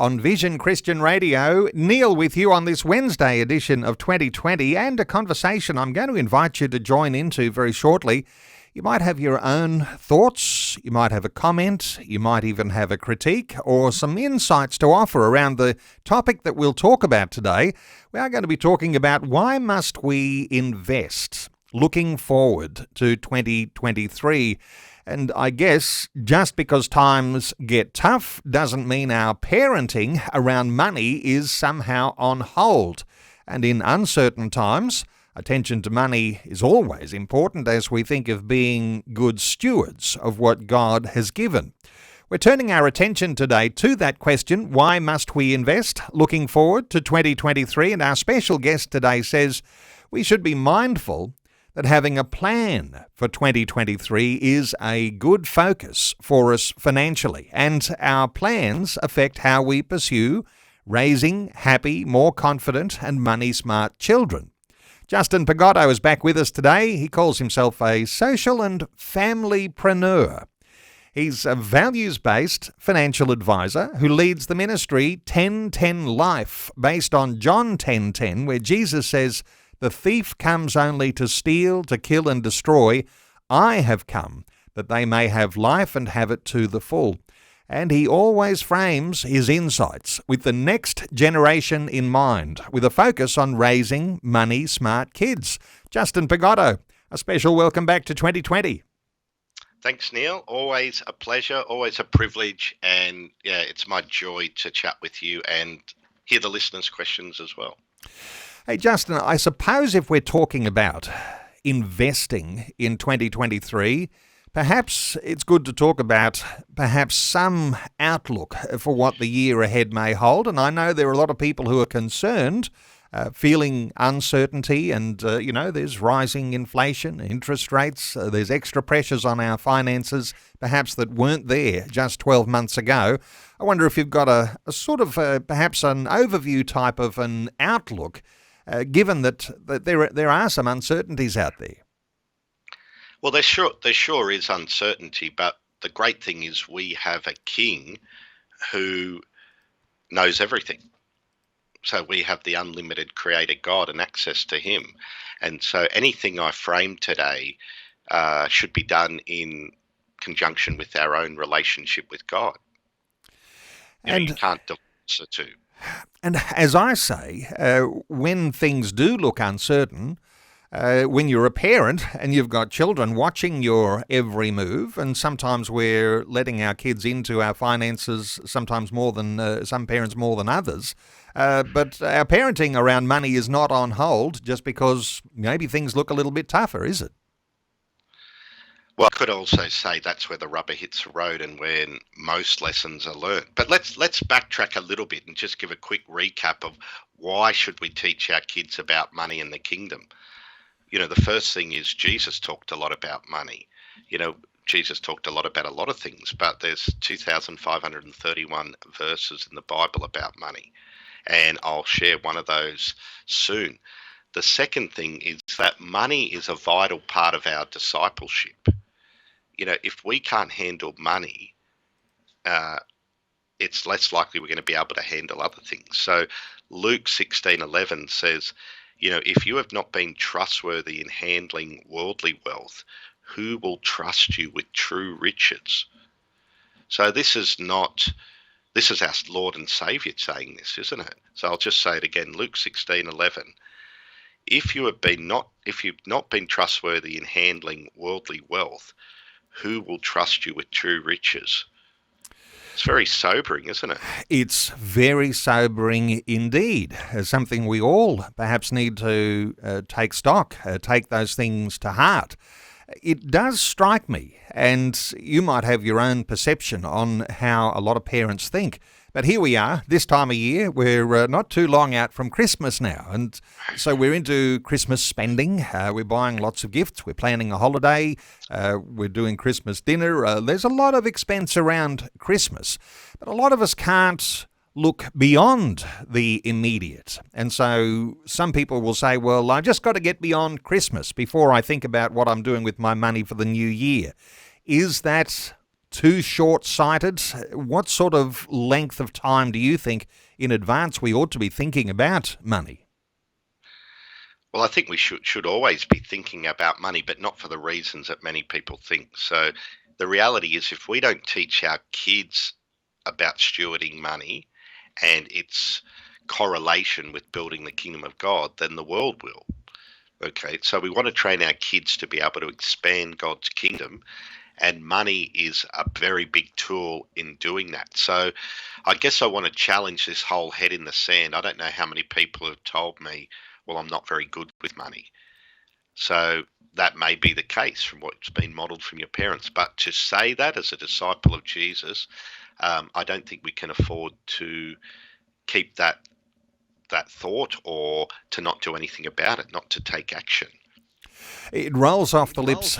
on Vision Christian Radio. Neil with you on this Wednesday edition of 2020, and a conversation I'm going to invite you to join into very shortly. You might have your own thoughts, you might have a comment, you might even have a critique or some insights to offer around the topic that we'll talk about today. We are going to be talking about why must we invest looking forward to 2023. And I guess just because times get tough doesn't mean our parenting around money is somehow on hold. And in uncertain times, attention to money is always important as we think of being good stewards of what God has given. We're turning our attention today to that question, why must we invest? Looking forward to 2023, and our special guest today says we should be mindful that having a plan for 2023 is a good focus for us financially, and our plans affect how we pursue raising happy, more confident and money-smart children. Justin Pagotto is back with us today. He calls himself a social and familypreneur. He's a values-based financial advisor who leads the ministry 10-10 Life, based on John 10:10, where Jesus says, "The thief comes only to steal, to kill and destroy. I have come that they may have life and have it to the full." And he always frames his insights with the next generation in mind, with a focus on raising money-smart kids. Justin Pagotto, a special welcome back to 2020. Thanks, Neil. Always a pleasure, always a privilege, and yeah, it's my joy to chat with you and hear the listeners' questions as well. Hey, Justin, I suppose if we're talking about investing in 2023, perhaps it's good to talk about perhaps some outlook for what the year ahead may hold. And I know there are a lot of people who are concerned, feeling uncertainty, and, there's rising inflation, interest rates, there's extra pressures on our finances, perhaps that weren't there just 12 months ago. I wonder if you've got a sort of perhaps an overview type of an outlook, given that there are some uncertainties out there. Well, there sure is uncertainty, but the great thing is we have a king who knows everything. So we have the unlimited creator God and access to him. And so anything I frame today should be done in conjunction with our own relationship with God. You can't divorce the two. And as I say, when things do look uncertain, when you're a parent and you've got children watching your every move, and sometimes we're letting our kids into our finances, sometimes more than some parents more than others, but our parenting around money is not on hold just because maybe things look a little bit tougher, is it? Well, I could also say that's where the rubber hits the road and when most lessons are learned. But let's backtrack a little bit and just give a quick recap of why should we teach our kids about money and the kingdom. The first thing is Jesus talked a lot about money. Jesus talked a lot about a lot of things, but there's 2,531 verses in the Bible about money. And I'll share one of those soon. The second thing is that money is a vital part of our discipleship. If we can't handle money, it's less likely we're going to be able to handle other things. So Luke 16:11 says, if you have not been trustworthy in handling worldly wealth, who will trust you with true riches? So this is our Lord and Savior saying this, isn't it? So I'll just say it again, Luke 16:11. If you've not been trustworthy in handling worldly wealth, who will trust you with true riches? It's very sobering, isn't it? It's very sobering indeed. Something we all perhaps need to take stock, take those things to heart. It does strike me, and you might have your own perception on how a lot of parents think, but here we are, this time of year, we're not too long out from Christmas now, and so we're into Christmas spending, we're buying lots of gifts, we're planning a holiday, we're doing Christmas dinner, there's a lot of expense around Christmas, but a lot of us can't look beyond the immediate. And so some people will say, well, I just got to get beyond Christmas before I think about what I'm doing with my money for the new year. Is that too short-sighted? What sort of length of time do you think in advance we ought to be thinking about money? Well, I think we should always be thinking about money, but not for the reasons that many people think. So the reality is, if we don't teach our kids about stewarding money and its correlation with building the kingdom of God, then the world will. Okay, so we want to train our kids to be able to expand God's kingdom, and money is a very big tool in doing that. So I guess I want to challenge this whole head in the sand. I don't know how many people have told me, well, I'm not very good with money. So that may be the case from what's been modeled from your parents. But to say that as a disciple of Jesus, I don't think we can afford to keep that thought, or to not do anything about it, not to take action. It rolls off the lips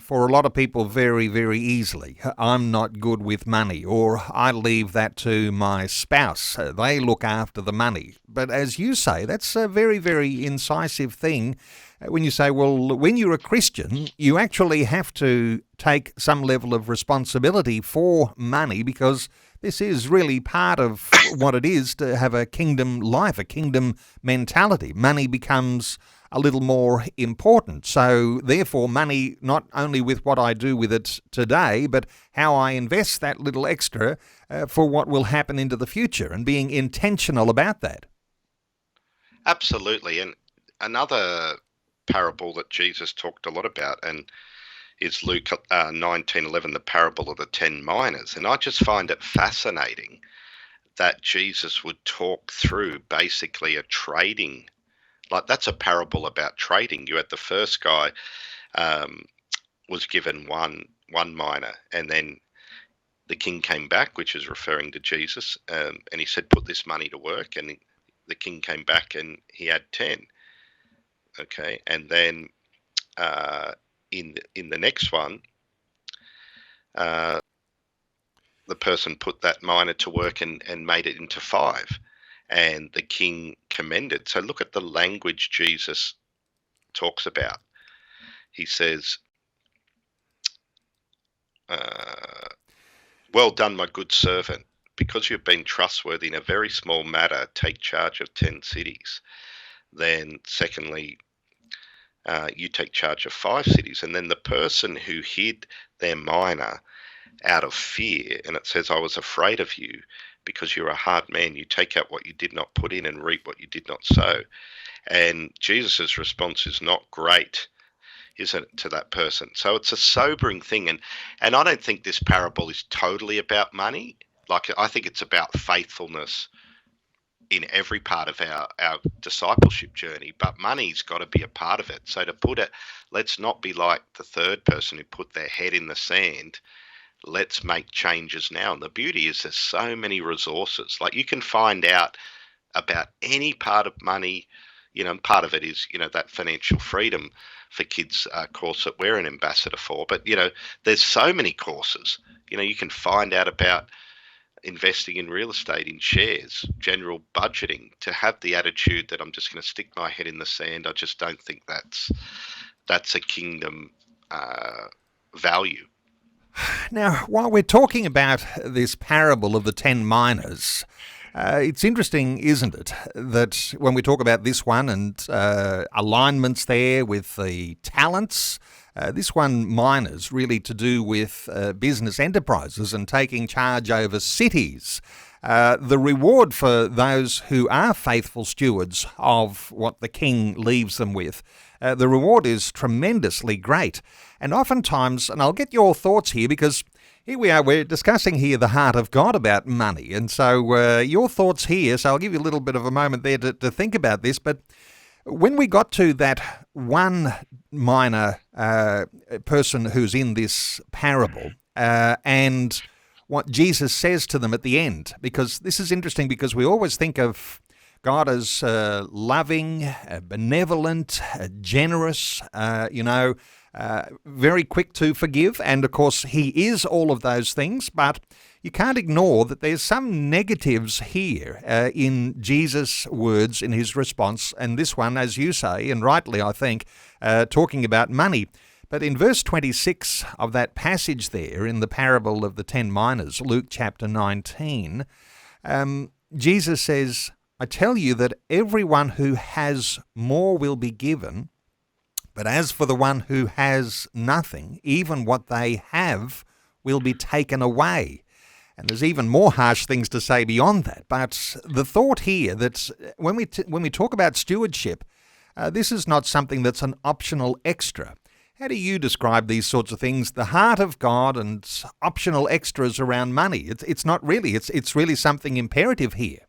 for a lot of people very, very easily. I'm not good with money, or I leave that to my spouse. They look after the money. But as you say, that's a very, very incisive thing when you say, well, when you're a Christian, you actually have to take some level of responsibility for money, because this is really part of what it is to have a kingdom life, a kingdom mentality. Money becomes a little more important. So therefore, money, not only with what I do with it today, but how I invest that little extra for what will happen into the future, and being intentional about that. Absolutely. And another parable that Jesus talked a lot about and is Luke 19:11, the parable of the 10 miners. And I just find it fascinating that Jesus would talk through basically a trading, like that's a parable about trading. You had the first guy was given one mina, and then the king came back, which is referring to Jesus, and he said, put this money to work. And the king came back and he had 10. Okay. And then in the next one, the person put that mina to work and made it into 5, and the king commended. So look at the language Jesus talks about. He says, well done, my good servant. Because you've been trustworthy in a very small matter, take charge of 10 cities. Then secondly, you take charge of 5 cities. And then the person who hid their mina out of fear, and it says, I was afraid of you because you're a hard man. You take out what you did not put in and reap what you did not sow. And Jesus's response is not great, isn't it, to that person? So it's a sobering thing. And I don't think this parable is totally about money. Like, I think it's about faithfulness in every part of our discipleship journey, but money's got to be a part of it. So to put it, let's not be like the third person who put their head in the sand. Let's make changes now. And the beauty is there's so many resources. Like, you can find out about any part of money, and part of it is, that financial freedom for kids course that we're an ambassador for. But, there's so many courses. You can find out about investing in real estate, in shares, general budgeting. To have the attitude that I'm just going to stick my head in the sand, I just don't think that's a kingdom value. Now, while we're talking about this parable of the 10 miners, it's interesting, isn't it, that when we talk about this one and alignments there with the talents, this one, miners, really to do with business enterprises and taking charge over cities. The reward for those who are faithful stewards of what the king leaves them with, the reward is tremendously great. And oftentimes, and I'll get your thoughts here, because here we are, we're discussing here the heart of God about money. And so your thoughts here, so I'll give you a little bit of a moment there to think about this. But when we got to that one miner person who's in this parable, and what Jesus says to them at the end, because this is interesting, because we always think of God as loving, benevolent, generous, very quick to forgive. And of course, he is all of those things, but you can't ignore that there's some negatives here in Jesus' words, in his response. And this one, as you say, and rightly, I think, talking about money. But in verse 26 of that passage there in the parable of the 10 minas, Luke chapter 19, Jesus says, I tell you that everyone who has more will be given, but as for the one who has nothing, even what they have will be taken away. And there's even more harsh things to say beyond that. But the thought here that when we talk about stewardship, this is not something that's an optional extra. How do you describe these sorts of things? The heart of God and optional extras around money. It's not really. It's really something imperative here.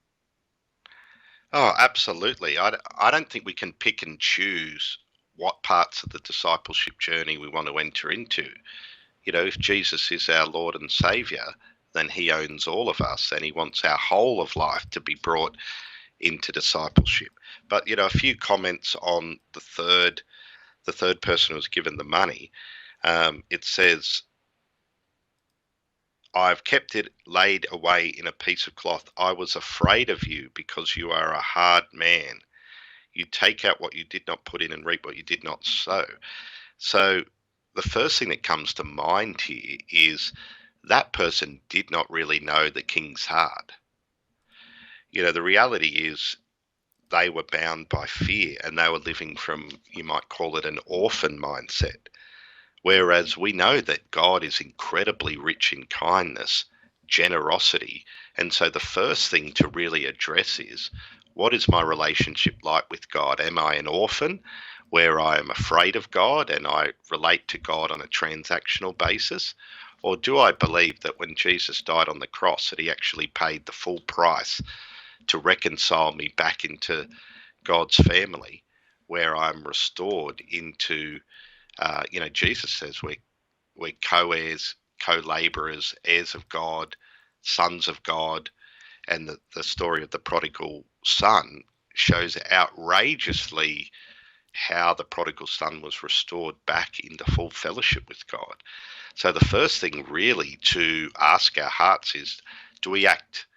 Oh, absolutely. I don't think we can pick and choose what parts of the discipleship journey we want to enter into. You know, if Jesus is our Lord and Saviour, then he owns all of us and he wants our whole of life to be brought into discipleship. But, you know, a few comments on the third person who was given the money. It says, I've kept it laid away in a piece of cloth. I was afraid of you because you are a hard man. You take out what you did not put in and reap what you did not sow. So the first thing that comes to mind here is that person did not really know the king's heart. You know, the reality is they were bound by fear and they were living from, you might call it, an orphan mindset. Whereas we know that God is incredibly rich in kindness, generosity. And so the first thing to really address is, what is my relationship like with God? Am I an orphan where I am afraid of God and I relate to God on a transactional basis? Or do I believe that when Jesus died on the cross that he actually paid the full price to reconcile me back into God's family, where I'm restored into, Jesus says we're co-heirs, co-laborers, heirs of God, sons of God. And the story of the prodigal son shows outrageously how the prodigal son was restored back into full fellowship with God. So the first thing really to ask our hearts is,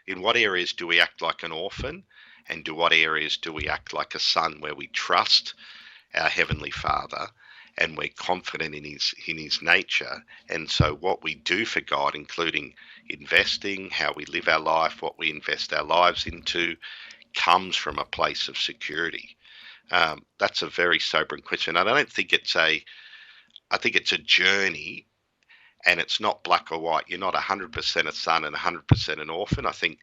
in what areas do we act like an orphan? And what areas do we act like a son, where we trust our Heavenly Father and we're confident in his nature? And so what we do for God, including investing, how we live our life, what we invest our lives into, comes from a place of security. That's a very sobering question. I don't think I think it's a journey, and it's not black or white. You're not 100% a son and 100% an orphan. I think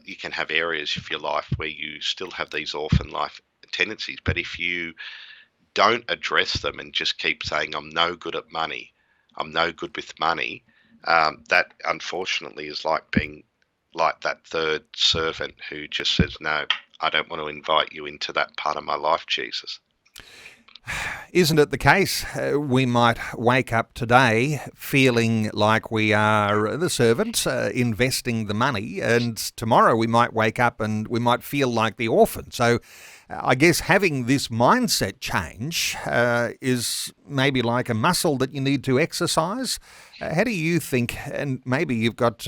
you can have areas of your life where you still have these orphan life tendencies, but if you don't address them and just keep saying, I'm no good at money, I'm no good with money, that unfortunately is like being like that third servant who just says, no, I don't want to invite you into that part of my life, Jesus. Isn't it the case? We might wake up today feeling like we are the servant investing the money, and tomorrow we might wake up and we might feel like the orphan. So I guess having this mindset change is maybe like a muscle that you need to exercise. How do you think, and maybe you've got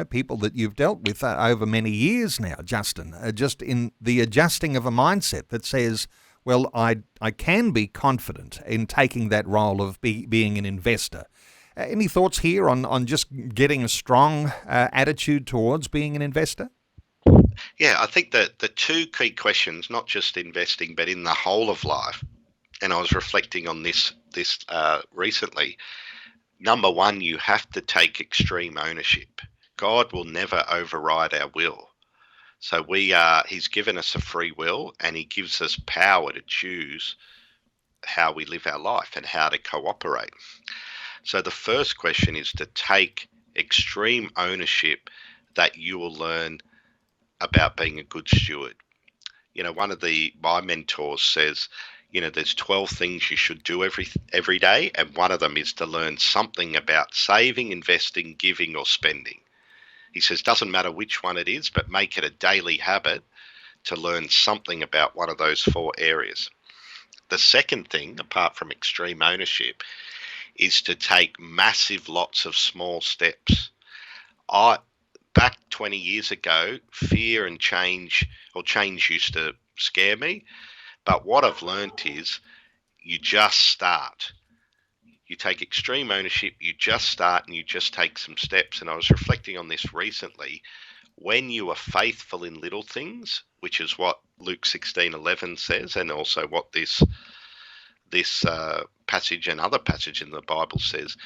people that you've dealt with over many years now, Justin, just in the adjusting of a mindset that says, well, I can be confident in taking that role of being an investor. Any thoughts here on just getting a strong attitude towards being an investor? Yeah, I think that the two key questions, not just investing, but in the whole of life, and I was reflecting on this recently. Number one, you have to take extreme ownership. God will never override our will. So he's given us a free will, and he gives us power to choose how we live our life and how to cooperate. So the first question is to take extreme ownership that you will learn about being a good steward. You know, one of my mentors says, there's 12 things you should do every day, and one of them is to learn something about saving, investing, giving, or spending. He says, doesn't matter which one it is, but make it a daily habit to learn something about one of those 4 areas. The second thing, apart from extreme ownership, is to take massive lots of small steps. Back 20 years ago, fear and change used to scare me. But what I've learned is you just start. You take extreme ownership, you just start, and you just take some steps. And I was reflecting on this recently. When you are faithful in little things, which is what Luke 16:11 says, and also what this passage and other passage in the Bible says,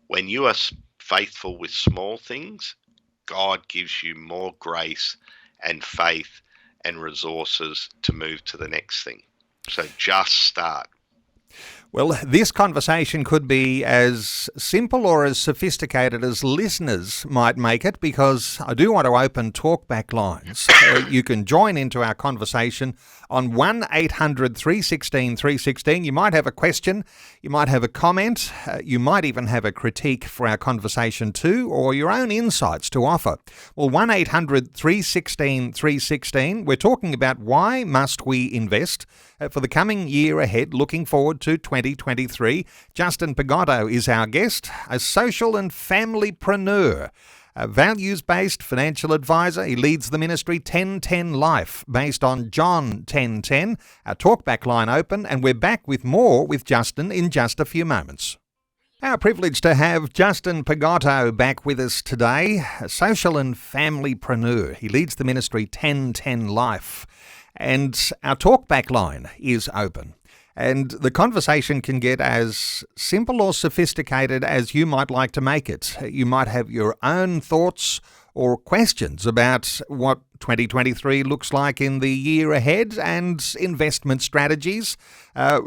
when you are faithful with small things, God gives you more grace and faith and resources to move to the next thing. So just start. Well, this conversation could be as simple or as sophisticated as listeners might make it, because I do want to open talkback lines. You can join into our conversation on 1-800-316-316. You might have a question, you might have a comment, you might even have a critique for our conversation too, or your own insights to offer. Well, 1-800-316-316. We're talking about why must we invest for the coming year ahead, looking forward to 2023. Justin Pagotto is our guest, a social and familypreneur, a values-based financial advisor. He leads the ministry 1010 Life, based on John 10:10. Our talkback line open, and we're back with more with Justin in just a few moments. Our privilege to have Justin Pagotto back with us today, a social and familypreneur. He leads the ministry 1010 Life. And our talkback line is open. And the conversation can get as simple or sophisticated as you might like to make it. You might have your own thoughts or questions about what 2023 looks like in the year ahead and investment strategies.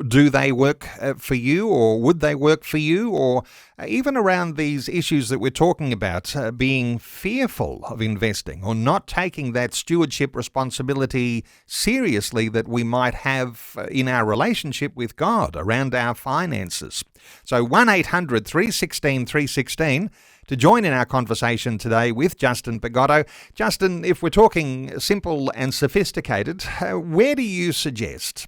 Do they work for you, or would they work for you? Or even around these issues that we're talking about, being fearful of investing or not taking that stewardship responsibility seriously that we might have in our relationship with God around our finances. So 1-800-316-316 to join in our conversation today with Justin Pagotto. Justin, if we're talking simple and sophisticated, where do you suggest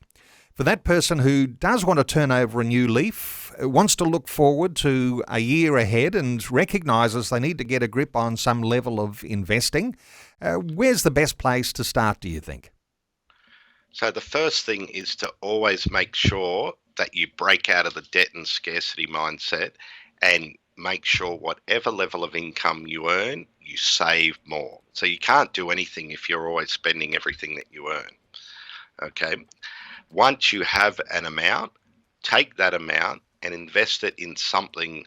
for that person who does want to turn over a new leaf, wants to look forward to a year ahead and recognises they need to get a grip on some level of investing, where's the best place to start, do you think? So the first thing is to always make sure that you break out of the debt and scarcity mindset and make sure whatever level of income you earn, you save more. So you can't do anything if you're always spending everything that you earn. Okay. Once you have an amount, take that amount and invest it in something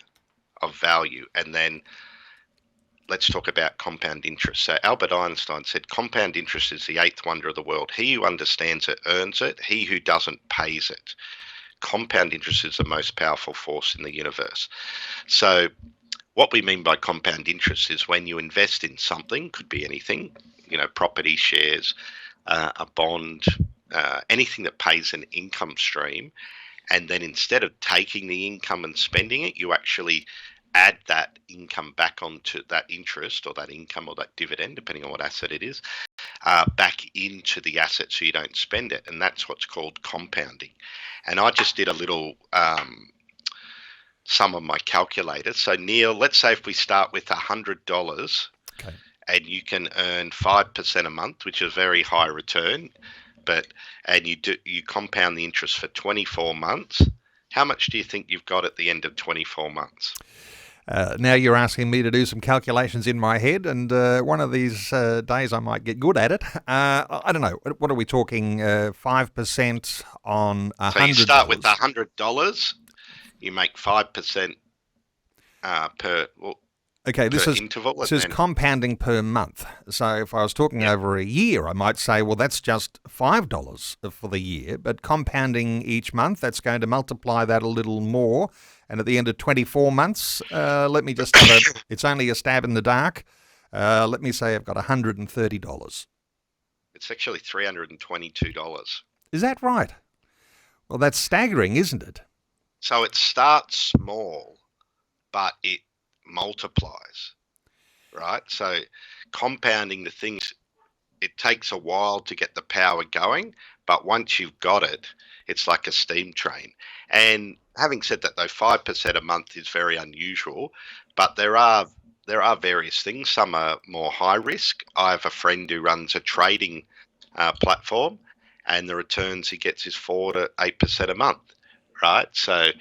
of value. And then let's talk about compound interest. So Albert Einstein said compound interest is the eighth wonder of the world. He who understands it earns it. He who doesn't pays it. Compound interest is the most powerful force in the universe. So what we mean by compound interest is when you invest in something, could be anything, property, shares, a bond, anything that pays an income stream. And then instead of taking the income and spending it, you actually add that income back onto that interest or that income or that dividend, depending on what asset it is, back into the asset so you don't spend it. And that's what's called compounding. And I just did a little sum of my calculator. So Neil, let's say if we start with $100, okay, and you can earn 5% a month, which is a very high return, and you compound the interest for 24 months. How much do you think you've got at the end of 24 months? Now you're asking me to do some calculations in my head, and one of these days I might get good at it. I don't know. What are we talking? 5% on $100? So you start with $100. You make 5% per. Okay, this interval, is compounding per month. So if I was talking over a year, I might say, well, that's just $5 for the year. But compounding each month, that's going to multiply that a little more. And at the end of 24 months, let me just have it's only a stab in the dark. Let me say I've got $130. It's actually $322. Is that right? Well, that's staggering, isn't it? So it starts small, but it multiplies, right? So compounding the things, it takes a while to get the power going, but once you've got it, it's like a steam train. And having said that, though, 5% a month is very unusual, but there are various things. Some are more high risk. I have a friend who runs a trading platform, and the returns he gets is 4 to 8% a month. right? So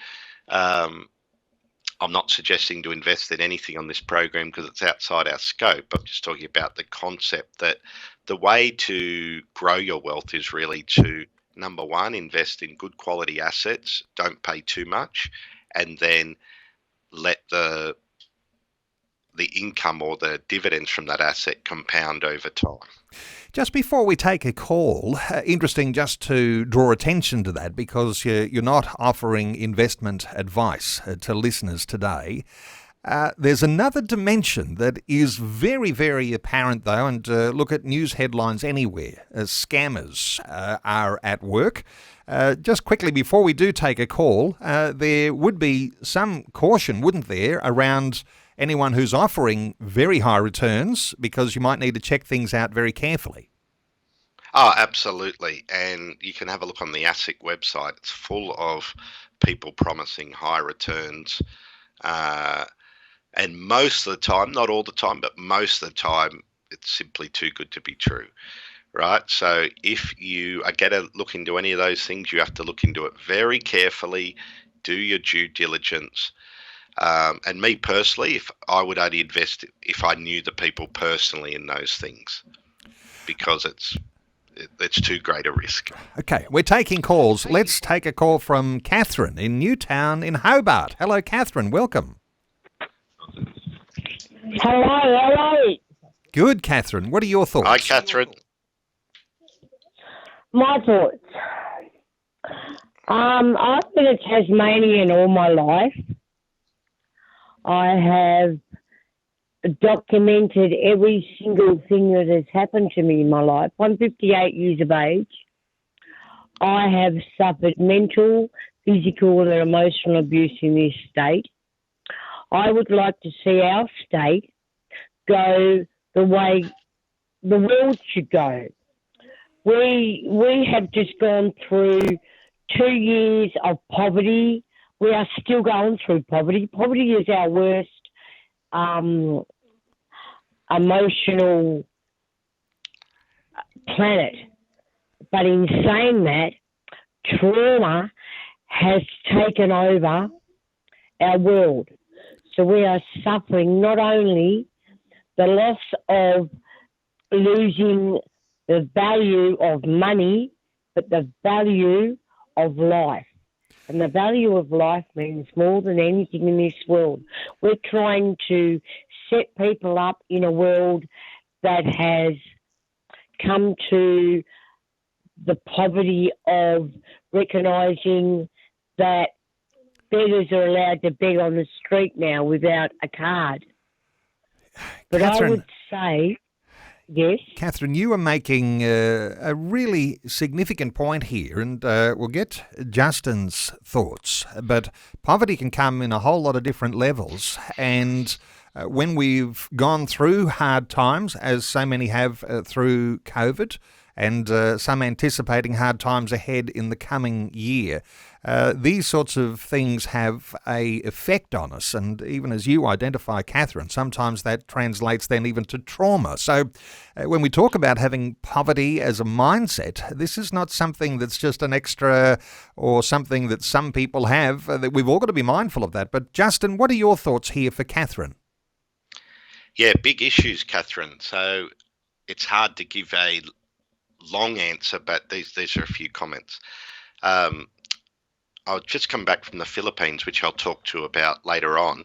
I'm not suggesting to invest in anything on this program because it's outside our scope. I'm just talking about the concept that the way to grow your wealth is really to, number one, invest in good quality assets, don't pay too much, and then let the income or the dividends from that asset compound over time. Just before we take a call, interesting just to draw attention to that because you're not offering investment advice to listeners today. There's another dimension that is very, very apparent, though, and look at news headlines anywhere. Scammers are at work. Just quickly, before we do take a call, there would be some caution, wouldn't there, around anyone who's offering very high returns because you might need to check things out very carefully. Oh, absolutely. And you can have a look on the ASIC website. It's full of people promising high returns. And most of the time, not all the time, but most of the time, it's simply too good to be true, right? So if you are going to look into any of those things, you have to look into it very carefully, do your due diligence. And me personally, if I would only invest if I knew the people personally in those things, because it's too great a risk. Okay, we're taking calls. Let's take a call from Catherine in Newtown in Hobart. Hello, Catherine. Welcome. Hello. Good, Catherine. What are your thoughts? Hi, Catherine. My thoughts. I've been a Tasmanian all my life. I have documented every single thing that has happened to me in my life. I'm 58 years of age. I have suffered mental, physical and emotional abuse in this state. I would like to see our state go the way the world should go. We have just gone through 2 years of poverty. We are still going through poverty. Poverty is our worst emotional planet. But in saying that, trauma has taken over our world. So we are suffering not only the loss of losing the value of money, but the value of life. And the value of life means more than anything in this world. We're trying to set people up in a world that has come to the poverty of recognising that beggars are allowed to beg on the street now without a card. But Catherine, I would say, yes. Catherine, you are making a really significant point here, and we'll get Justin's thoughts. But poverty can come in a whole lot of different levels, and when we've gone through hard times, as so many have through COVID, and some anticipating hard times ahead in the coming year. These sorts of things have a effect on us, and even as you identify, Catherine, sometimes that translates then even to trauma. So when we talk about having poverty as a mindset, this is not something that's just an extra or something that some people have. That we've all got to be mindful of that. But Justin, what are your thoughts here for Catherine? Yeah, big issues, Catherine. So it's hard to give a long answer, but these are a few comments. I'll just come back from the Philippines, which I'll talk to about later on.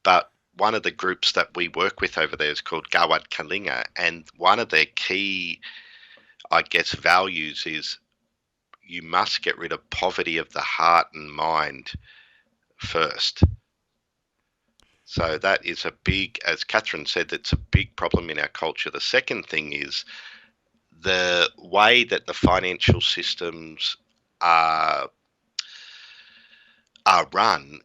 But one of the groups that we work with over there is called Gawad Kalinga, and one of their key, I guess, values is you must get rid of poverty of the heart and mind first. So that is a big, as Catherine said, that's a big problem in our culture. The second thing is the way that the financial systems are run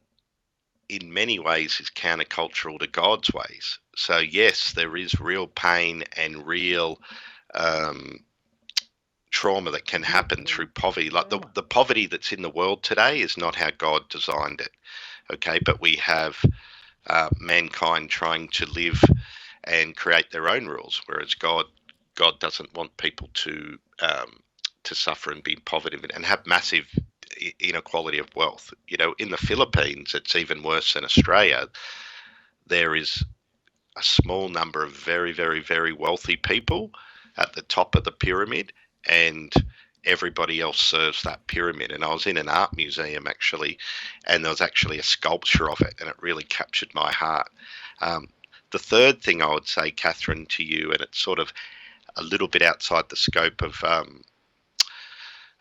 in many ways is countercultural to God's ways. So yes, there is real pain and real trauma that can happen through poverty. Like the poverty that's in the world today is not how God designed it. Okay, but we have mankind trying to live and create their own rules, whereas God doesn't want people to suffer and be in poverty and have massive inequality of wealth. In the Philippines, it's even worse than Australia. There is a small number of very, very, very wealthy people at the top of the pyramid, and everybody else serves that pyramid. And I was in an art museum actually, and there was actually a sculpture of it, and it really captured my heart. The third thing I would say, Catherine, to you, and it's sort of a little bit outside the scope of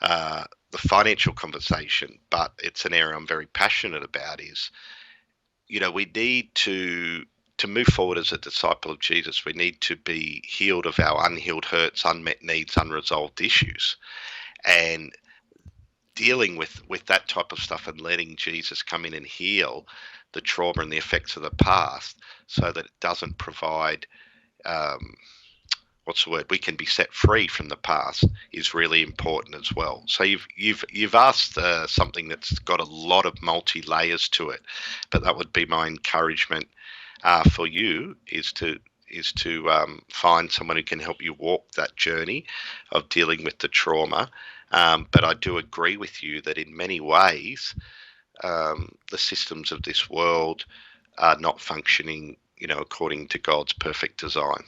the financial conversation, but it's an area I'm very passionate about, is, we need to move forward as a disciple of Jesus. We need to be healed of our unhealed hurts, unmet needs, unresolved issues, and dealing with that type of stuff and letting Jesus come in and heal the trauma and the effects of the past, so that it doesn't provide we can be set free from the past, is really important as well. So you've asked something that's got a lot of multi layers to it, but that would be my encouragement for you, is to find someone who can help you walk that journey of dealing with the trauma. But I do agree with you that in many ways, the systems of this world are not functioning, according to God's perfect design.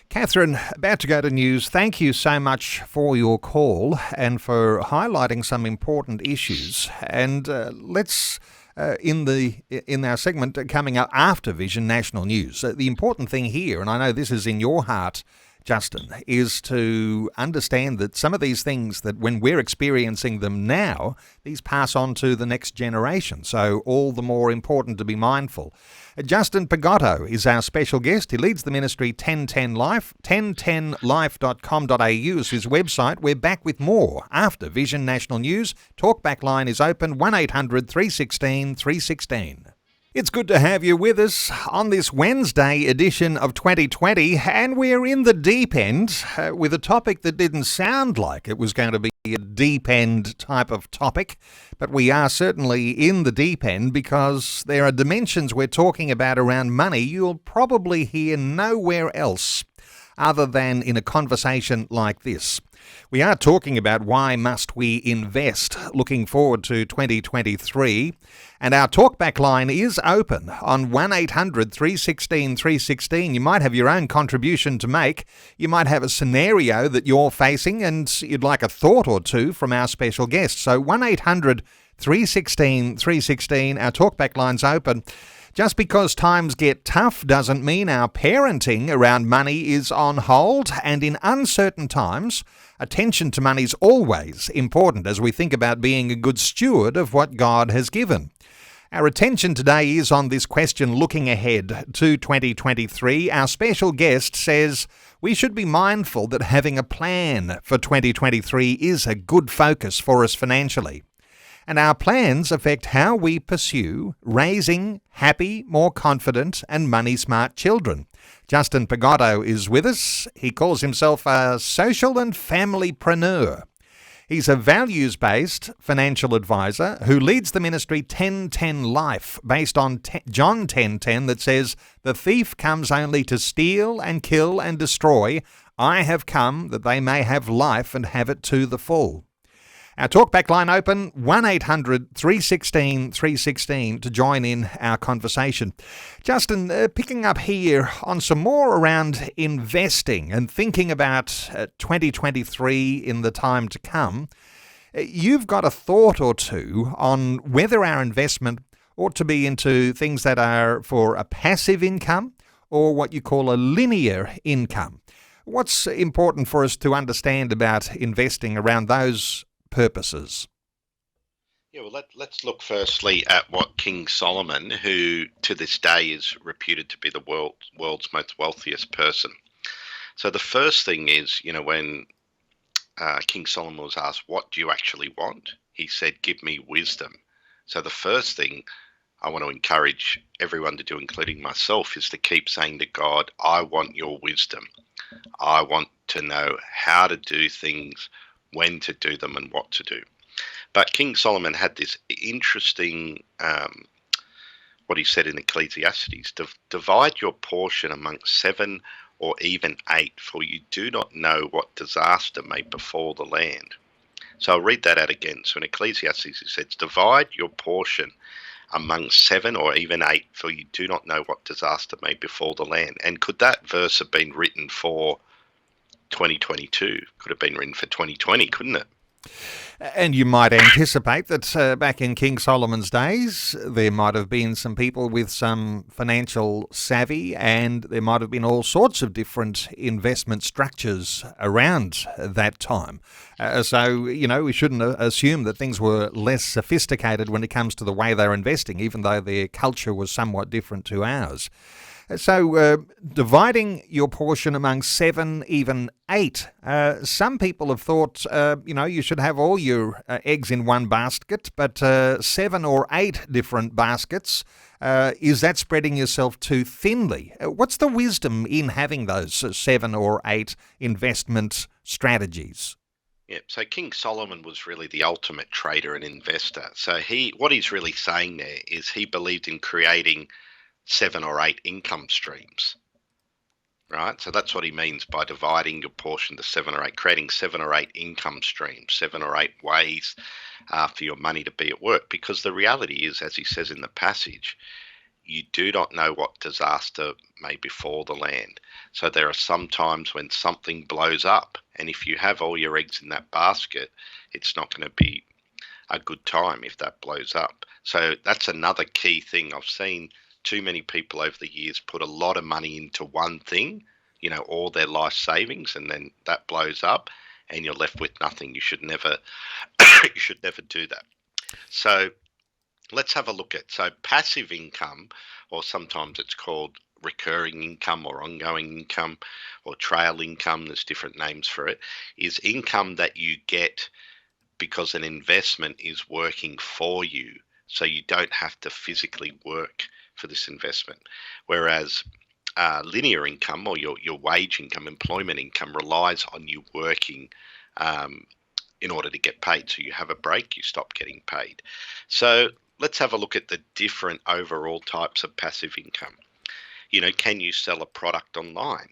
Catherine, about to go to news. Thank you so much for your call and for highlighting some important issues. And let's, in our segment coming up after Vision National News, the important thing here, and I know this is in your heart, Justin, is to understand that some of these things, that when we're experiencing them now, these pass on to the next generation. So all the more important to be mindful. Justin Pagotto is our special guest. He leads the ministry 1010 Life. 1010life.com.au is his website. We're back with more after Vision National News. Talkback line is open, 1800 316 316. It's good to have you with us on this Wednesday edition of 2020, and we're in the deep end with a topic that didn't sound like it was going to be a deep end type of topic, but we are certainly in the deep end because there are dimensions we're talking about around money you'll probably hear nowhere else other than in a conversation like this. We are talking about why must we invest, looking forward to 2023, and our talkback line is open on 1800 316 316. You might have your own contribution to make. You might have a scenario that you're facing and you'd like a thought or two from our special guest. So 1800 316 316, our talkback line's open. Just because times get tough doesn't mean our parenting around money is on hold, and in uncertain times, attention to money is always important as we think about being a good steward of what God has given. Our attention today is on this question looking ahead to 2023. Our special guest says we should be mindful that having a plan for 2023 is a good focus for us financially. And our plans affect how we pursue raising happy, more confident and money-smart children. Justin Pagotto is with us. He calls himself a social and familypreneur. He's a values-based financial advisor who leads the ministry 1010 Life, based on John 10:10, that says, "The thief comes only to steal and kill and destroy. I have come that they may have life and have it to the full." Our talkback line open, 1800 316 316 to join in our conversation. Justin, picking up here on some more around investing and thinking about 2023 in the time to come, you've got a thought or two on whether our investment ought to be into things that are for a passive income or what you call a linear income. What's important for us to understand about investing around those purposes? Yeah, well, let's look firstly at what King Solomon, who to this day is reputed to be the world's most wealthiest person. So the first thing is, when King Solomon was asked, what do you actually want? He said, give me wisdom. So the first thing I want to encourage everyone to do, including myself, is to keep saying to God, I want your wisdom. I want to know how to do things, when to do them and what to do. But King Solomon had this interesting, what he said in Ecclesiastes, divide your portion amongst 7 or even 8, for you do not know what disaster may befall the land. So I'll read that out again. So in Ecclesiastes it says, divide your portion among 7 or even 8, for you do not know what disaster may befall the land. And could that verse have been written for 2022? Could have been written for 2020, couldn't it? And you might anticipate that back in King Solomon's days, there might have been some people with some financial savvy, and there might have been all sorts of different investment structures around that time. So, we shouldn't assume that things were less sophisticated when it comes to the way they're investing, even though their culture was somewhat different to ours. So dividing your portion among 7, even 8. Some people have thought, you should have all your eggs in one basket, but 7 or 8 different baskets, is that spreading yourself too thinly? What's the wisdom in having those 7 or 8 investment strategies? Yeah, so King Solomon was really the ultimate trader and investor. So what he's really saying there is he believed in creating 7 or 8 income streams, right? So that's what he means by dividing your portion to 7 or 8, creating 7 or 8 income streams, 7 or 8 ways for your money to be at work. Because the reality is, as he says in the passage, you do not know what disaster may befall the land. So there are some times when something blows up, and if you have all your eggs in that basket, it's not going to be a good time if that blows up. So that's another key thing. I've seen too many people over the years put a lot of money into one thing, all their life savings, and then that blows up and you're left with nothing. You should never do that. So let's have a look at passive income, or sometimes it's called recurring income or ongoing income or trail income. There's different names for it. Is income that you get because an investment is working for you, so you don't have to physically work for this investment. Whereas linear income, or your wage income, employment income, relies on you working in order to get paid. So you have a break, you stop getting paid. So let's have a look at the different overall types of passive income. Can you sell a product online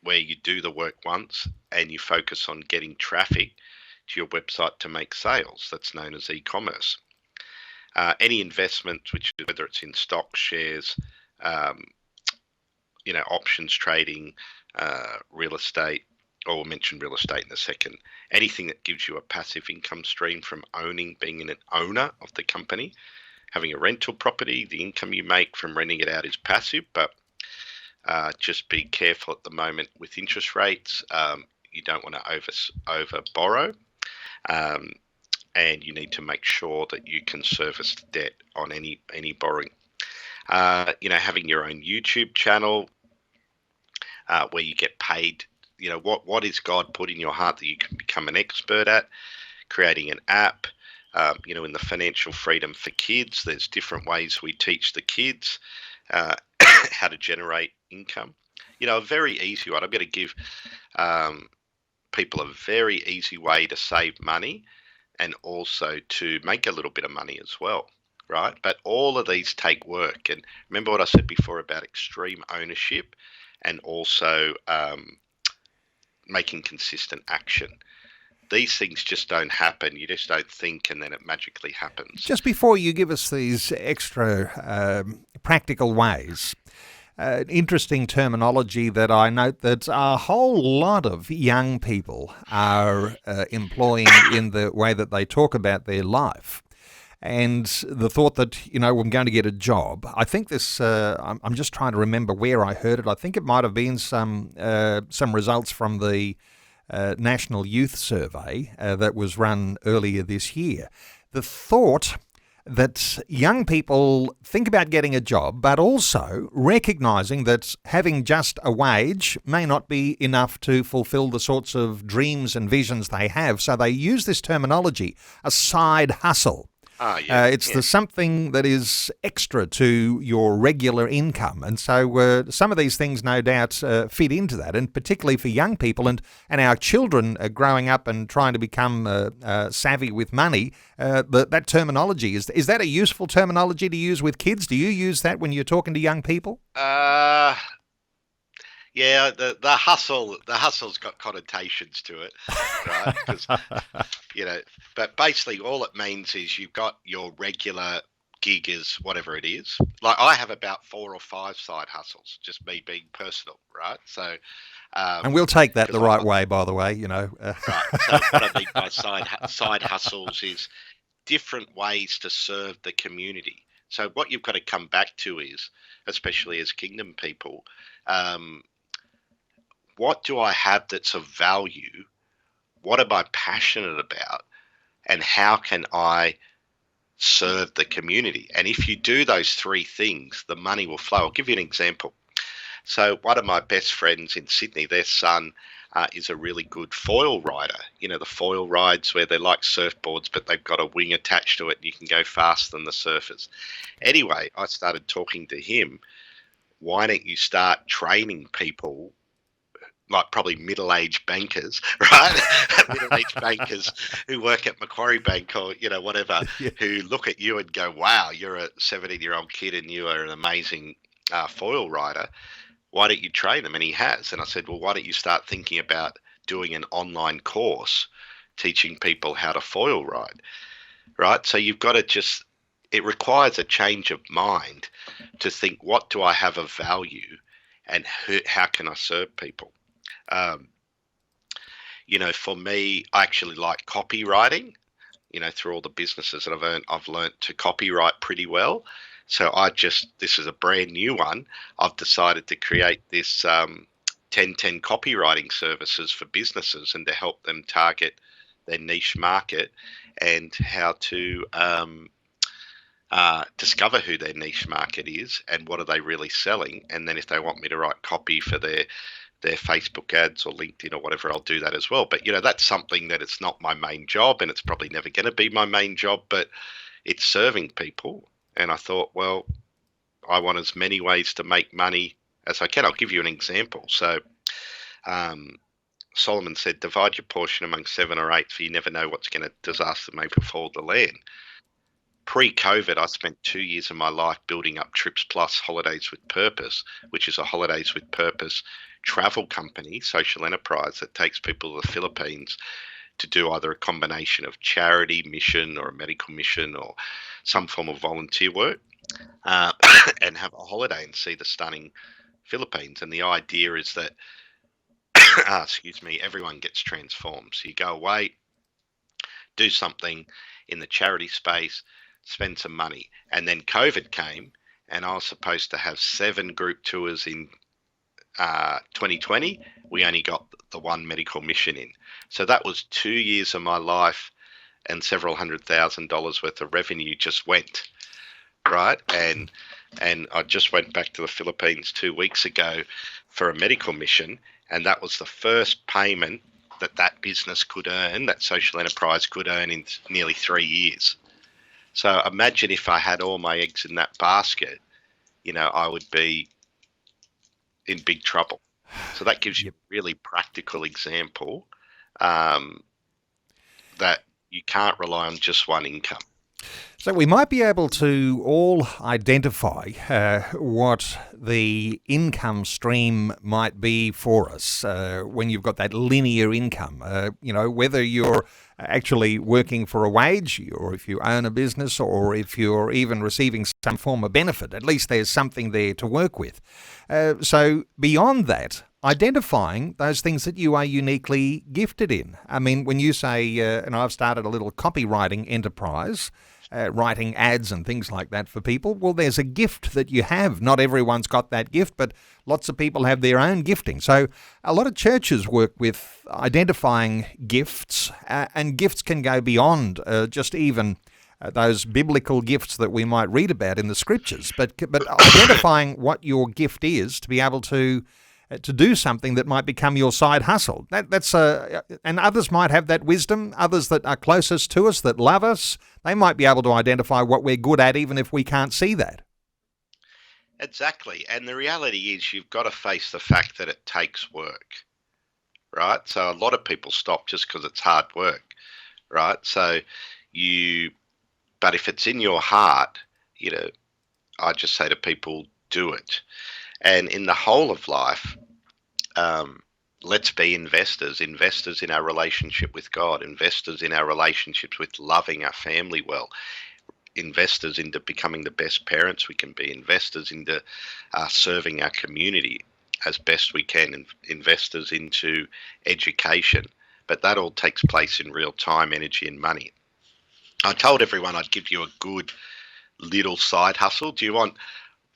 where you do the work once and you focus on getting traffic to your website to make sales? That's known as e-commerce. Any investment, whether it's in stocks, shares, options trading, real estate, or we'll mention real estate in a second. Anything that gives you a passive income stream from being an owner of the company. Having a rental property, the income you make from renting it out is passive, but just be careful at the moment with interest rates. You don't want to over borrow. And you need to make sure that you can service the debt on any borrowing. Having your own YouTube channel where you get paid. What is God put in your heart that you can become an expert at? Creating an app. In the financial freedom for kids, there's different ways we teach the kids how to generate income. A very easy one. I'm going to give people a very easy way to save money and also to make a little bit of money as well, right? But all of these take work. And remember what I said before about extreme ownership and also making consistent action. These things just don't happen. You just don't think and then it magically happens. Just before you give us these extra practical ways, interesting terminology that I note that a whole lot of young people are employing in the way that they talk about their life. And the thought that, I'm going to get a job. I think this, I'm just trying to remember where I heard it. I think it might have been some results from the National Youth Survey that was run earlier this year. The thought that young people think about getting a job, but also recognising that having just a wage may not be enough to fulfil the sorts of dreams and visions they have. So they use this terminology, a side hustle. It's the something that is extra to your regular income. And so some of these things, no doubt, fit into that, and particularly for young people and our children growing up and trying to become savvy with money. That terminology, is that a useful terminology to use with kids? Do you use that when you're talking to young people? Yeah, the hustle's got connotations to it, right? Because but basically all it means is you've got your regular gig is whatever it is. Like I have about 4 or 5 side hustles, just me being personal, right? So, And we'll take that 'cause the I've right got way, by the way, right. So what I mean by side hustles is different ways to serve the community. So what you've got to come back to is, especially as Kingdom people, um, what do I have that's of value? What am I passionate about? And how can I serve the community? And if you do those 3 things, the money will flow. I'll give you an example. So one of my best friends in Sydney, their son is a really good foil rider. You know, the foil rides where they're like surfboards, but they've got a wing attached to it and you can go faster than the surfers. Anyway, I started talking to him. Why don't you start training people, like probably middle-aged bankers, right? Middle-aged bankers who work at Macquarie Bank or, whatever, Yeah. who look at you and go, wow, you're a 17-year-old kid and you are an amazing foil rider. Why don't you train them? And he has. And I said, well, why don't you start thinking about doing an online course teaching people how to foil ride, right? So you've got to it requires a change of mind to think, what do I have of value and how can I serve people? For me, I actually like copywriting, through all the businesses that I've learned to copyright pretty well. So this is a brand new one. I've decided to create this 10 copywriting services for businesses and to help them target their niche market and how to discover who their niche market is and what are they really selling. And then if they want me to write copy for their Facebook ads or LinkedIn or whatever, I'll do that as well. But, that's something that it's not my main job and it's probably never going to be my main job, but it's serving people. And I thought, well, I want as many ways to make money as I can. I'll give you an example. So Solomon said, divide your portion among 7 or 8, for you never know what's going to disaster may befall the land. Pre-COVID, I spent 2 years of my life building up Trips Plus Holidays with Purpose, which is a Holidays with Purpose travel company, social enterprise that takes people to the Philippines to do either a combination of charity mission or a medical mission or some form of volunteer work and have a holiday and see the stunning Philippines. And the idea is that, everyone gets transformed. So you go away, do something in the charity space, spend some money. And then COVID came and I was supposed to have 7 group tours in 2020. We only got the 1 medical mission in. So that was 2 years of my life and several $100,000 worth of revenue just went, right? And I just went back to the Philippines 2 weeks ago for a medical mission, and that was the first payment that business could earn, that social enterprise could earn in nearly 3 years. So imagine if I had all my eggs in that basket, I would be in big trouble. So that gives you a really practical example that you can't rely on just one income. So we might be able to all identify what the income stream might be for us when you've got that linear income. Whether you're actually working for a wage or if you own a business or if you're even receiving some form of benefit, at least there's something there to work with. So beyond that, identifying those things that you are uniquely gifted in. I mean, when you say, and I've started a little copywriting enterprise, writing ads and things like that for people, well, there's a gift that you have. Not everyone's got that gift, but lots of people have their own gifting. So a lot of churches work with identifying gifts, and gifts can go beyond just even those biblical gifts that we might read about in the scriptures, but identifying what your gift is to be able to do something that might become your side hustle. That's and others might have that wisdom. Others that are closest to us, that love us, they might be able to identify what we're good at, even if we can't see that. Exactly. And the reality is you've got to face the fact that it takes work, right? So a lot of people stop just because it's hard work, right? But if it's in your heart, I just say to people, do it. And in the whole of life, let's be investors in our relationship with God, investors in our relationships with loving our family well, investors into becoming the best parents we can be, investors into serving our community as best we can, investors into education. But that all takes place in real time, energy, and money. I told everyone I'd give you a good little side hustle. Do you want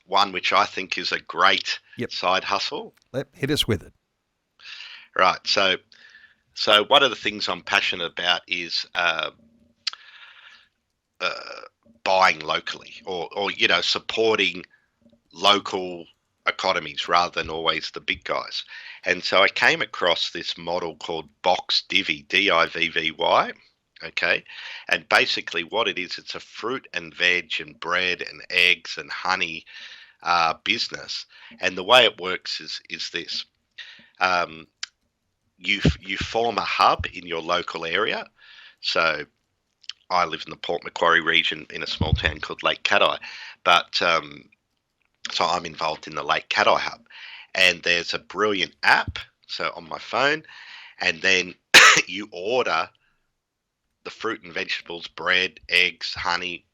one which I think is a great side hustle? Hit us with it. Right. So one of the things I'm passionate about is buying locally, or supporting local economies rather than always the big guys. And so I came across this model called Box Divvy, Divvy. Okay. And basically what it is, it's a fruit and veg and bread and eggs and honey business. And the way it works is this. You form a hub in your local area. So I live in the Port Macquarie region in a small town called Lake Cat-Eye, but so I'm involved in the Lake Cat-Eye hub, and there's a brilliant app, so on my phone, and then you order the fruit and vegetables, bread, eggs, honey,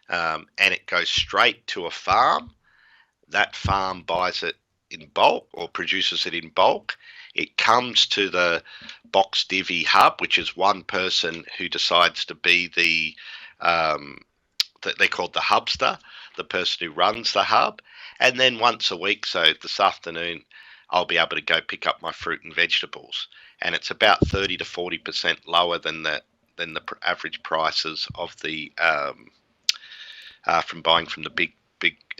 and it goes straight to a farm. That farm buys it in bulk or produces it in bulk. It comes to the Box Divvy hub, which is one person who decides to be they're called the hubster, the person who runs the hub. And then once a week, so this afternoon, I'll be able to go pick up my fruit and vegetables. And it's about 30 to 40% lower than the average prices of the from buying from the big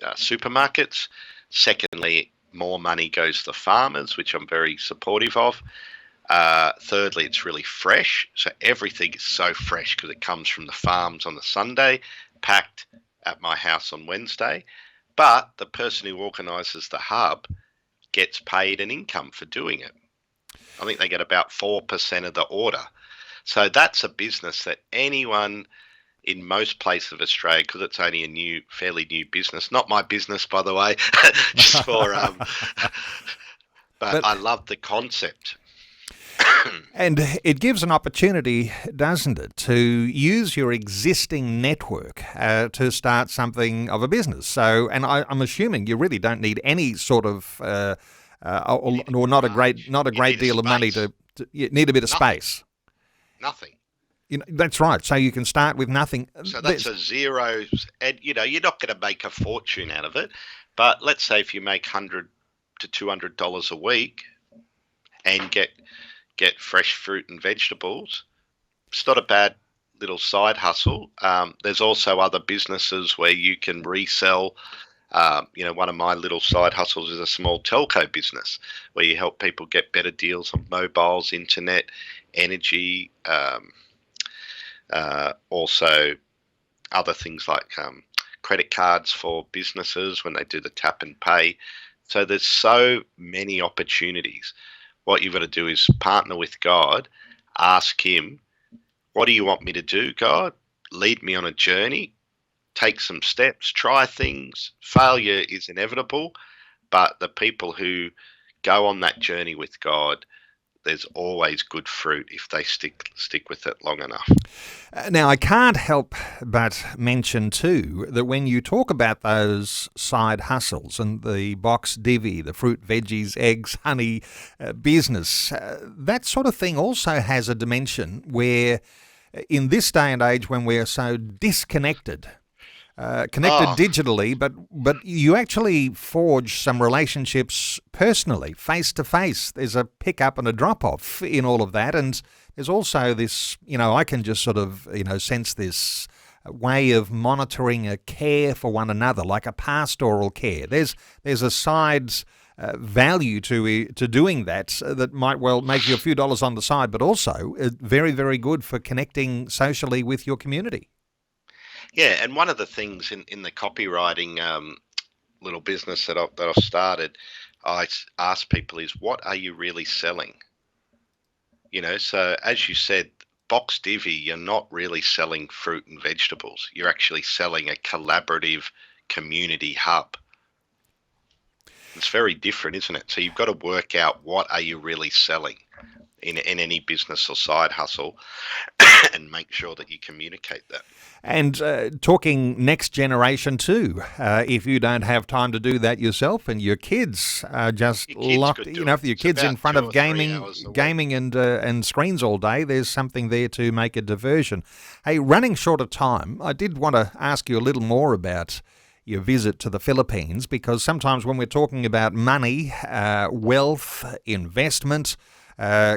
supermarkets. Secondly, more money goes to the farmers, which I'm very supportive of. Thirdly, it's really fresh. So everything is so fresh because it comes from the farms on the Sunday, packed at my house on Wednesday. But the person who organises the hub gets paid an income for doing it. I think they get about 4% of the order. So that's a business that anyone in most places of Australia, because it's only a fairly new business, not my business, by the way, just for, but I love the concept. And it gives an opportunity, doesn't it, to use your existing network to start something of a business. So, and I'm assuming you really don't need any sort of, or not a great deal of money to you need a bit of space. Nothing. That's right. So you can start with nothing. So that's a zero, and you're not going to make a fortune out of it. But let's say if you make $100 to $200 a week and get fresh fruit and vegetables, it's not a bad little side hustle. There's also other businesses where you can resell. One of my little side hustles is a small telco business where you help people get better deals on mobiles, internet, energy. Also other things like credit cards for businesses when they do the tap and pay. So there's so many opportunities. What you've got to do is partner with God, ask him, what do you want me to do, God? Lead me on a journey, take some steps, try things. Failure is inevitable, but the people who go on that journey with God, there's always good fruit if they stick with it long enough. Now, I can't help but mention too that when you talk about those side hustles and the Box Divvy, the fruit, veggies, eggs, honey business, that sort of thing also has a dimension where in this day and age when we're so disconnected, digitally, but you actually forge some relationships personally, face to face. There's a pick up and a drop off in all of that, and there's also this. I can just sort of sense this way of monitoring a care for one another, like a pastoral care. There's a side value to doing that might well make you a few dollars on the side, but also very, very good for connecting socially with your community. Yeah, and one of the things in the copywriting little business that I've started, I ask people is, what are you really selling? So as you said, Box Divvy, you're not really selling fruit and vegetables. You're actually selling a collaborative community hub. It's very different, isn't it? So you've got to work out what are you really selling in any business or side hustle and make sure that you communicate that. And talking next generation too, if you don't have time to do that yourself, and your kids are just Your kids locked, could you do know, it. if your It's kids in about front 2 of or 3 gaming, hours a week. gaming and screens all day, there's something there to make a diversion. Hey, running short of time, I did want to ask you a little more about your visit to the Philippines, because sometimes when we're talking about money, wealth, investment,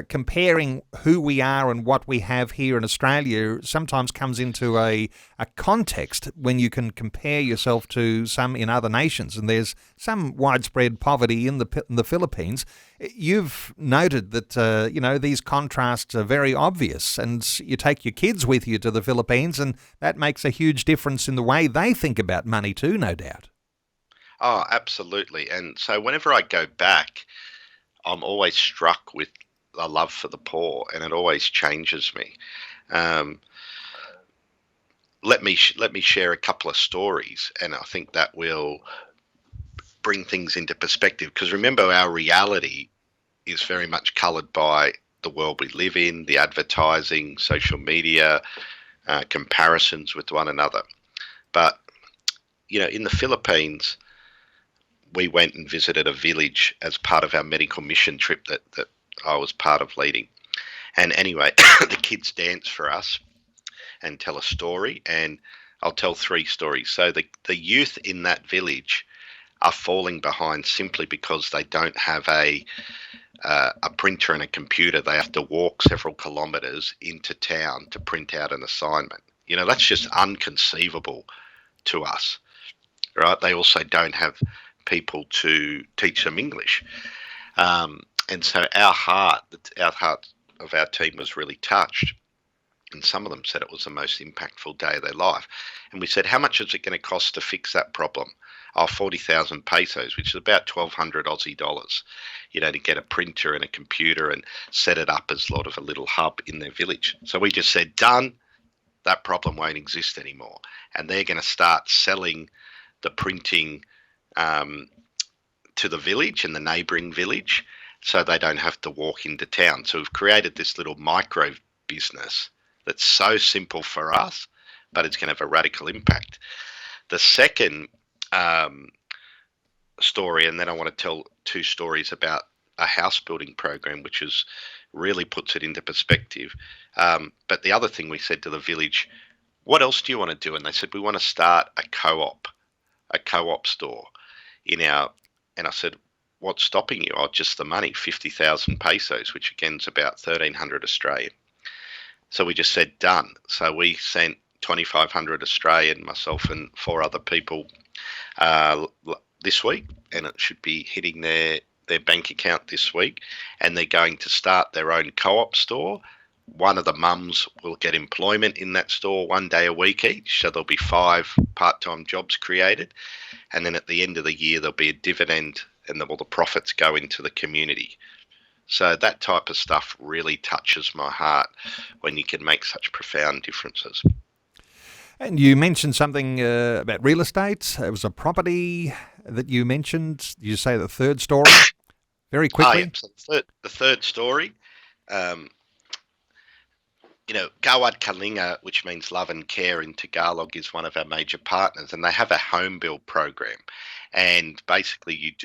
comparing who we are and what we have here in Australia sometimes comes into a context when you can compare yourself to some in other nations. And there's some widespread poverty in the Philippines. You've noted that, these contrasts are very obvious, and you take your kids with you to the Philippines, and that makes a huge difference in the way they think about money too, no doubt. Oh, absolutely. And so whenever I go back, I'm always struck with a love for the poor, and it always changes me. Um, let me share a couple of stories, and I think that will bring things into perspective. Because remember, our reality is very much coloured by the world we live in, the advertising, social media, comparisons with one another. But in the Philippines, we went and visited a village as part of our medical mission trip that I was part of leading. And anyway, the kids dance for us and tell a story, and I'll tell 3 stories. So the youth in that village are falling behind simply because they don't have a printer and a computer. They have to walk several kilometres into town to print out an assignment. That's just unconceivable to us, right? They also don't have people to teach them English. And so our heart of our team was really touched. And some of them said it was the most impactful day of their life. And we said, how much is it going to cost to fix that problem? Oh, 40,000 pesos, which is about 1,200 Aussie dollars, to get a printer and a computer and set it up as sort of a little hub in their village. So we just said, done, that problem won't exist anymore. And they're going to start selling the printing to the village and the neighbouring village, so they don't have to walk into town. So we've created this little micro business that's so simple for us, but it's going to have a radical impact. The second story, and then I want to tell 2 stories about a house building program, which really puts it into perspective. But the other thing we said to the village, what else do you want to do? And they said, we want to start a co-op store and I said, what's stopping you? Oh, just the money, 50,000 pesos, which again is about 1,300 Australian. So we just said, done. So we sent 2,500 Australian, myself and 4 other people this week, and it should be hitting their bank account this week. And they're going to start their own co-op store. One of the mums will get employment in that store 1 day a week each. So there'll be 5 part-time jobs created. And then at the end of the year, there'll be a dividend, and all the profits go into the community. So that type of stuff really touches my heart when you can make such profound differences. And you mentioned something about real estate. It was a property that you mentioned. You say the third story very quickly. So the third story, Gawad Kalinga, which means love and care in Tagalog, is one of our major partners, and they have a home build program. And basically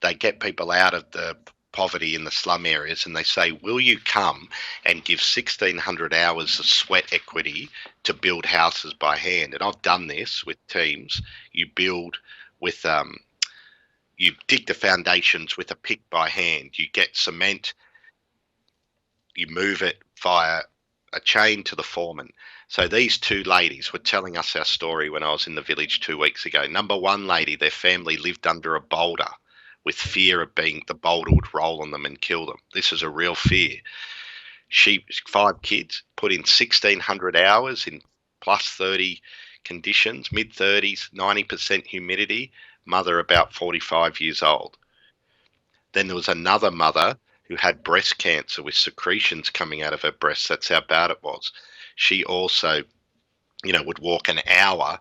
they get people out of the poverty in the slum areas, and they say, will you come and give 1,600 hours of sweat equity to build houses by hand? And I've done this with teams. You build with, you dig the foundations with a pick by hand. You get cement, you move it via a chain to the foreman. So these 2 ladies were telling us our story when I was in the village 2 weeks ago. Number 1 lady, their family lived under a boulder with fear of the boulder would roll on them and kill them. This is a real fear. 5 kids, put in 1,600 hours in plus 30 conditions, mid-30s, 90% humidity, mother about 45 years old. Then there was another mother who had breast cancer with secretions coming out of her breasts. That's how bad it was. She also, would walk an hour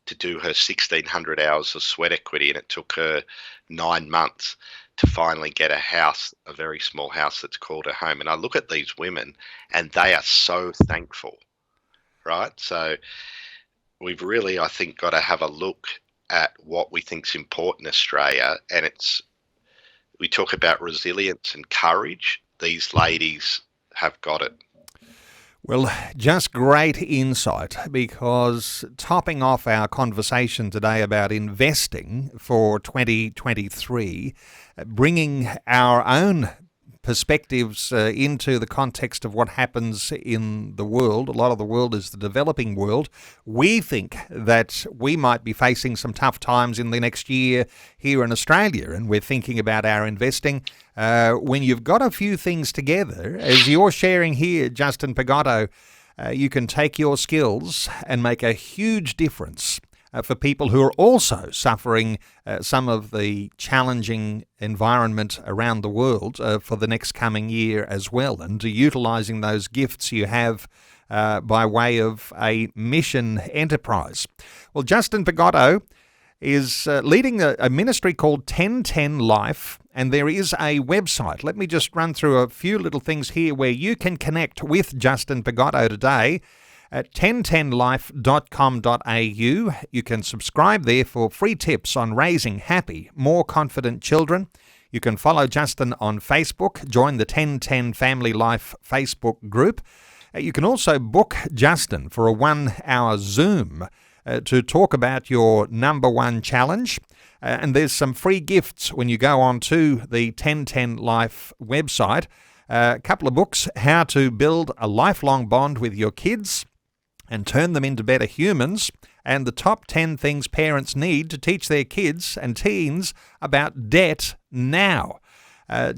to do her 1,600 hours of sweat equity, and it took her 9 months to finally get a house, a very small house that's called her home. And I look at these women and they are so thankful, right? So we've really, I think, got to have a look at what we think's important in Australia. And we talk about resilience and courage. These ladies have got it. Well, just great insight, because topping off our conversation today about investing for 2023, bringing our own perspectives into the context of what happens in the world. A lot of the world is the developing world. We think that we might be facing some tough times in the next year here in Australia, and we're thinking about our investing. When you've got a few things together, as you're sharing here, Justin Pagotto, you can take your skills and make a huge difference for people who are also suffering some of the challenging environment around the world for the next coming year as well, and utilising those gifts you have by way of a mission enterprise. Well, Justin Pagotto is leading a ministry called 2010 Life, and there is a website. Let me just run through a few little things here where you can connect with Justin Pagotto today. At 2010life.com.au. You can subscribe there for free tips on raising happy, more confident children. You can follow Justin on Facebook, join the 1010 Family Life Facebook group. You can also book Justin for a 1-hour Zoom to talk about your number one challenge. And there's some free gifts when you go on to the 1010 Life website. A couple of books, How to Build a Lifelong Bond with Your Kids and Turn Them into Better Humans, and the top 10 things parents need to teach their kids and teens about debt now.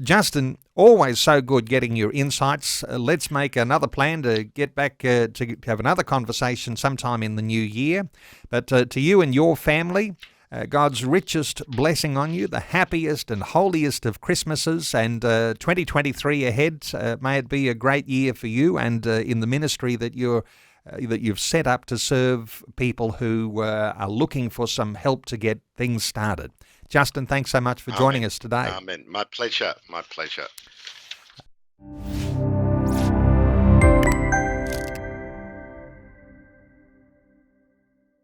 Justin, always so good getting your insights. Let's make another plan to get back to have another conversation sometime in the new year. But to you and your family, God's richest blessing on you, the happiest and holiest of Christmases, and 2023 ahead. May it be a great year for you and in the ministry that you've set up to serve people who are looking for some help to get things started. Justin, thanks so much for joining us today. Amen. My pleasure. My pleasure.